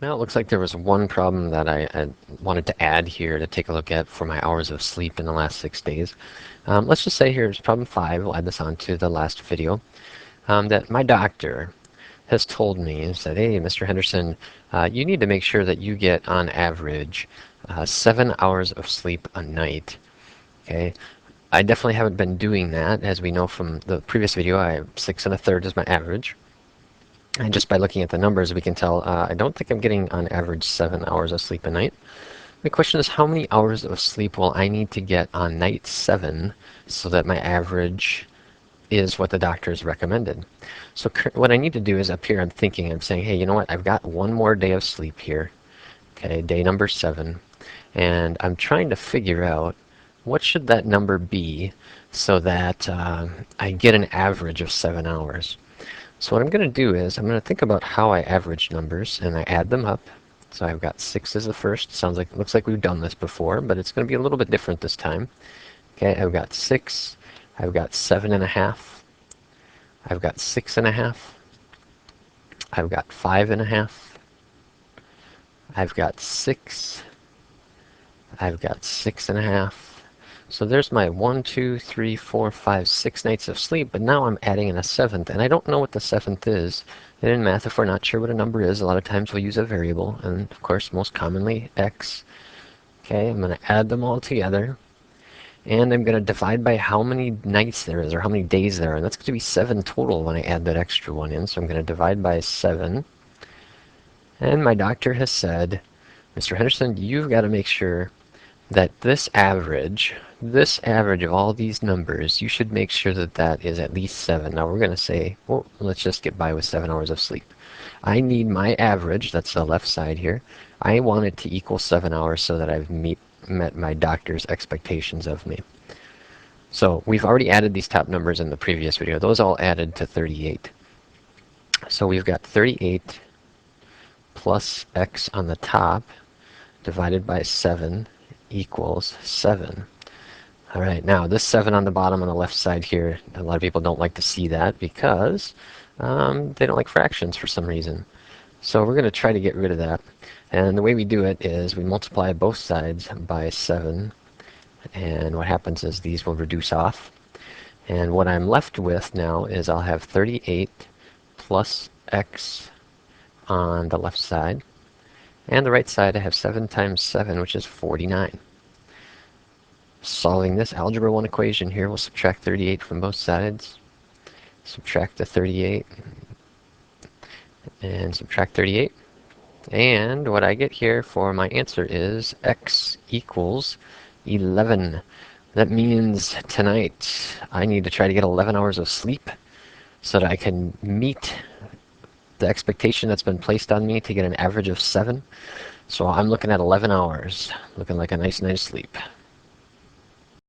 Well, it looks like there was one problem that I wanted to add here to take a look at for my hours of sleep in the last 6 days. Let's just say here's problem 5. We'll add this on to the last video. That my doctor has told me, said, hey, Mr. Henderson, you need to make sure that you get on average 7 hours of sleep a night. Okay, I definitely haven't been doing that. As we know from the previous video, 6 1/3 is my average. And just by looking at the numbers, we can tell I don't think I'm getting on average 7 hours of sleep a night. The question is, how many hours of sleep will I need to get on night 7 so that my average is what the doctor has recommended? So what I need to do is up here, I'm saying, hey, you know what? I've got one more day of sleep here. Okay, day number 7. And I'm trying to figure out what should that number be so that I get an average of 7 hours. So what I'm going to do is I'm going to think about how I average numbers and I add them up. So I've got 6 as the first. Looks like we've done this before, but it's going to be a little bit different this time. Okay, I've got 6, I've got 7.5, I've got 6.5, I've got 5.5, I've got 6, I've got 6.5. So there's my 1, 2, 3, 4, 5, 6 nights of sleep, but now I'm adding in a 7th, and I don't know what the 7th is. And in math, if we're not sure what a number is, a lot of times we'll use a variable, and of course, most commonly, x. Okay, I'm going to add them all together, and I'm going to divide by how many nights there is, or how many days there are, and that's going to be 7 total when I add that extra one in, so I'm going to divide by 7. And my doctor has said, Mr. Henderson, you've got to make sure that this average of all these numbers, you should make sure that that is at least 7. Now we're going to say, well, let's just get by with 7 hours of sleep. I need my average, that's the left side here, I want it to equal 7 hours so that I've met my doctor's expectations of me. So we've already added these top numbers in the previous video. Those all added to 38. So we've got 38 plus x on the top divided by 7 equals 7. All right, now this 7 on the bottom on the left side here, a lot of people don't like to see that because they don't like fractions for some reason. So we're going to try to get rid of that. And the way we do it is we multiply both sides by 7. And what happens is these will reduce off. And what I'm left with now is I'll have 38 plus x on the left side. And the right side, I have 7 times 7, which is 49. Solving this Algebra 1 equation here, we'll subtract 38 from both sides. Subtract the 38. And subtract 38. And what I get here for my answer is x equals 11. That means tonight I need to try to get 11 hours of sleep so that I can meet the expectation that's been placed on me to get an average of 7. So I'm looking at 11 hours, looking like a nice night's sleep.